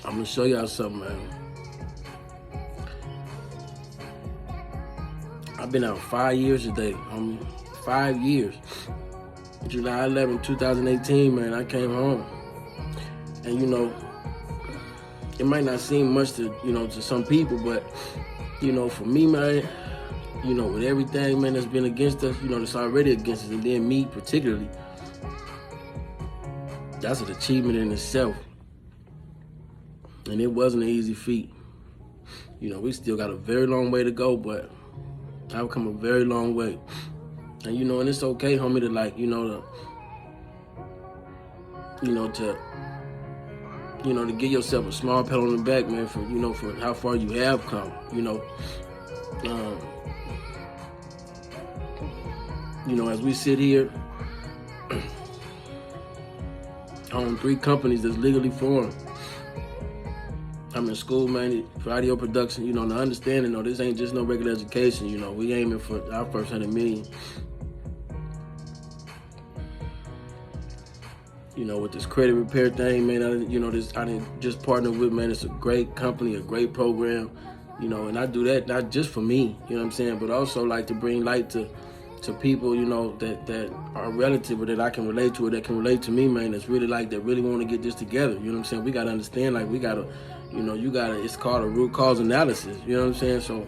I'm gonna show y'all something, man. I've been out 5 years today, homie. 5 years. July 11, 2018, man, I came home. And it might not seem much to, to some people, but, for me, man, with everything, man, that's been against us, that's already against us, and then me particularly, that's an achievement in itself. And it wasn't an easy feat. We still got a very long way to go, but I've come a very long way. And and it's okay, homie, to give yourself a small pat on the back, man, for how far you have come. As we sit here, own 3 companies that's legally formed. I'm in school, man, for audio production, the understanding, this ain't just no regular education, we aiming for our first 100 million. With this credit repair thing, man, I didn't just partner with, man, it's a great company, a great program, and I do that not just for me, but also like to bring light to people, that are relative or that I can relate to or that can relate to me, man, that's really that really want to get this together, We got to understand, we got to, it's called a root cause analysis, So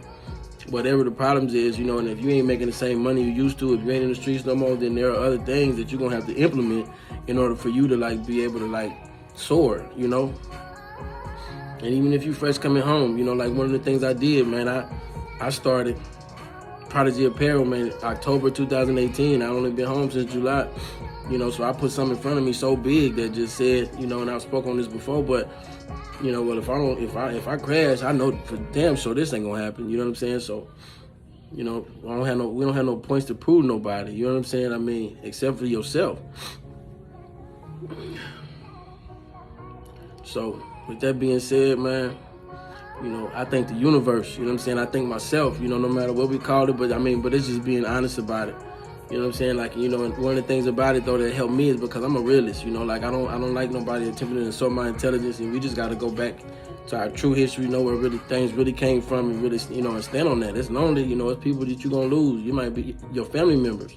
whatever the problems is, and if you ain't making the same money you used to, if you ain't in the streets no more, then there are other things that you're going to have to implement in order for you to be able to soar, And even if you fresh coming home, one of the things I did, man, I started Prodigy Apparel, man, October 2018. I only been home since July, so I put something in front of me so big that just said, and I've spoke on this before, but well, if I crash, I know for damn sure this ain't gonna happen. You know what I'm saying? So, we don't have no points to prove nobody. You know what I'm saying? I mean, except for yourself. So, with that being said, man, I thank the universe. You know what I'm saying? I thank myself. No matter what we call it, but it's just being honest about it. You know what I'm saying? And one of the things about it though that helped me is because I'm a realist. I don't like nobody attempting to insult my intelligence, and we just got to go back to our true history, where things really came from, and really, and stand on that. It's lonely, it's people that you're gonna lose. You might be your family members,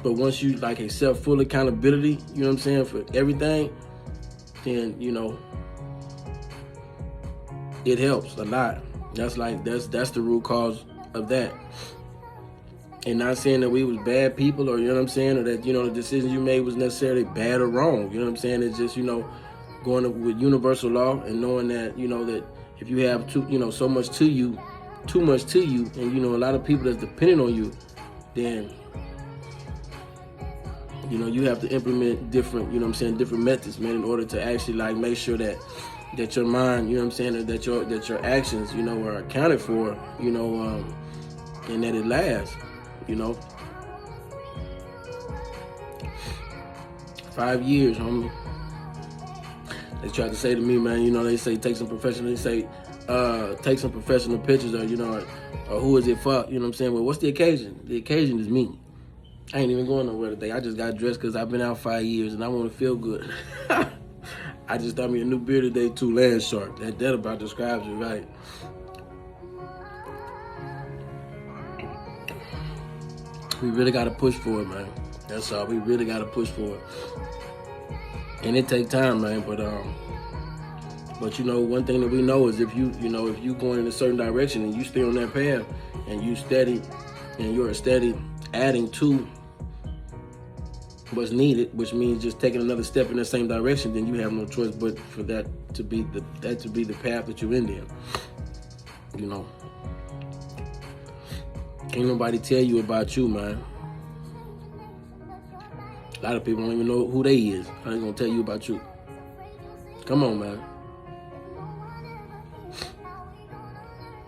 but once you accept full accountability, you know what I'm saying, for everything, then it helps a lot. That's the root cause of that. And not saying that we was bad people, or or that the decisions you made was necessarily bad or wrong. You know what I'm saying? It's just going with universal law and knowing that that if you have so much to you, too much to you, and a lot of people that's dependent on you, then you have to implement different different methods, man, in order to actually make sure that your mind, that your actions, are accounted for, and that it lasts, 5 years, homie. They tried to say to me, man, they say take some professional pictures, or who is it for, Well, what's the occasion? The occasion is me. I ain't even going nowhere today. I just got dressed because I've been out 5 years and I want to feel good. I just got me a new beard today too, Land Shark. That about describes it, right? We really got to push for it, man. That's all. We really got to push for it. And it take time, man. But one thing that we know is if you going in a certain direction and you stay on that path and you're steady adding to what's needed, which means just taking another step in the same direction, then you have no choice but for that to be the path that you're in there. Can't nobody tell you about you, man. A lot of people don't even know who they is. How they gonna tell you about you? Come on, man.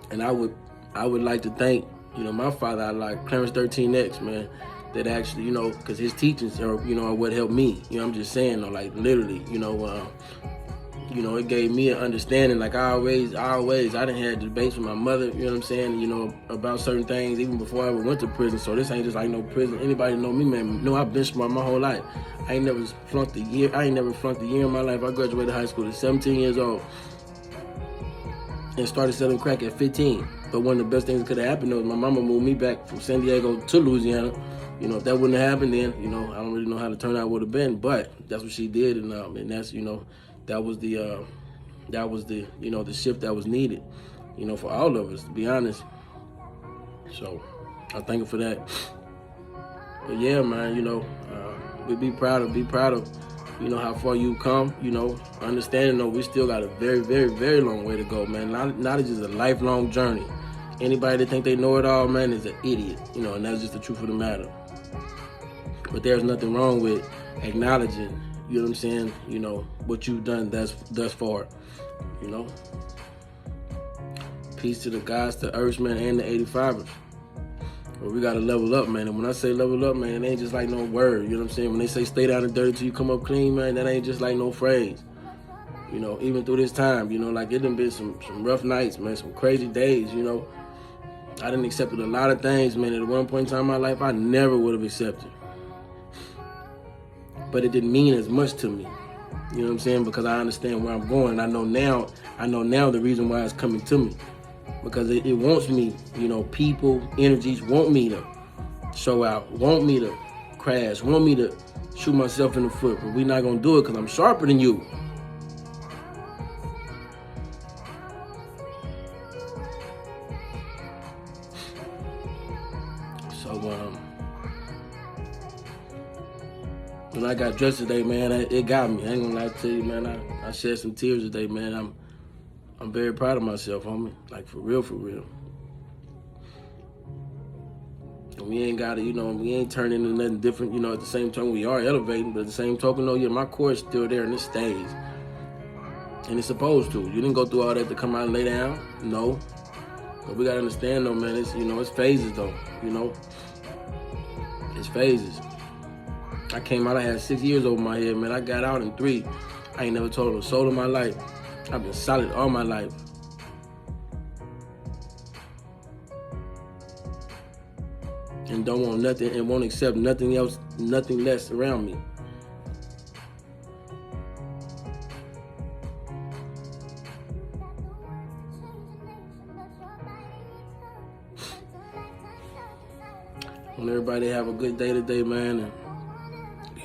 And I would like to thank, my father, I like Clarence 13X, man, that actually, because his teachings are, are what helped me. I'm just saying, literally, You know, it gave me an understanding. Like I didn't have debates with my mother, you know what I'm saying, you know, about certain things even before I ever went to prison. So this ain't just like no prison. Anybody know me, man, know I've been smart my whole life. I ain't never flunked a year in my life. I graduated high school at 17 years old and started selling crack at 15. But one of the best things that could have happened was my mama moved me back from San Diego to Louisiana. You know, if that wouldn't have happened then, you know, I don't really know how the turnout would have been, but that's what she did, and that's, you know, that was the you know, the shift that was needed, you know, for all of us, to be honest. So I thank her for that. But yeah, man, you know, we be proud of, you know, how far you come, you know, understanding though we still got a very, very, very long way to go, man. Knowledge is a lifelong journey. Anybody that think they know it all, man, is an idiot, you know, and that's just the truth of the matter. But there's nothing wrong with acknowledging, you know what I'm saying, you know, what you've done thus far, you know. Peace to the guys, the Earthsmen, and the 85ers. But we gotta level up, man. And when I say level up, man, it ain't just like no word, you know what I'm saying? When they say stay down and dirty till you come up clean, man, that ain't just like no phrase. You know, even through this time, you know, like it done been some rough nights, man, some crazy days, you know. I done accepted a lot of things, man, at one point in time in my life I never would have accepted. But it didn't mean as much to me. You know what I'm saying? Because I understand where I'm going. I know now the reason why it's coming to me. Because it wants me, you know, people, energies want me to show out, want me to crash, want me to shoot myself in the foot. But we're not going to do it because I'm sharper than you. So, when I got dressed today, man, it got me. I ain't gonna lie to you, man. I shed some tears today, man. I'm very proud of myself, homie. Like, for real, for real. And we ain't got to, you know, we ain't turning into nothing different, you know, at the same time we are elevating, but at the same token, though, yeah, my core is still there and it stays. And it's supposed to. You didn't go through all that to come out and lay down. No. But we got to understand, though, man, it's, you know, it's phases, though, you know. It's phases. I came out, I had 6 years over my head, man. I got out in 3. I ain't never told a soul in my life. I've been solid all my life. And don't want nothing and won't accept nothing else, nothing less around me. I want everybody to have a good day today, man. And,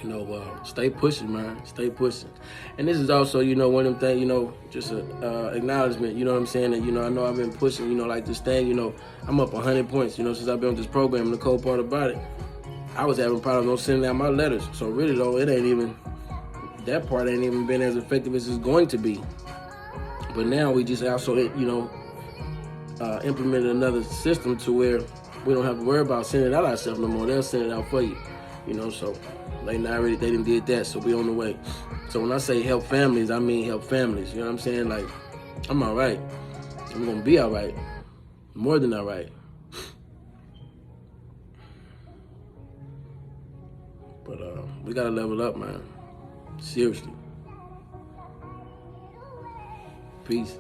you know, stay pushing, man. Stay pushing. And this is also, you know, one of them things, you know, just an acknowledgement, you know what I'm saying? And, you know, I know I've been pushing, you know, like this thing, you know, I'm up 100 points, you know, since I've been on this program. And the cool part about it, I was having problems on sending out my letters. So really, though, that part ain't even been as effective as it's going to be. But now we just also, you know, implemented another system to where we don't have to worry about sending it out ourselves no more. They'll send it out for you, you know, so they didn't did that, so we on the way. So when I say help families, I mean help families, you know what I'm saying? Like, I'm all right. I'm going to be all right. More than all right. But we got to level up, man. Seriously. Peace.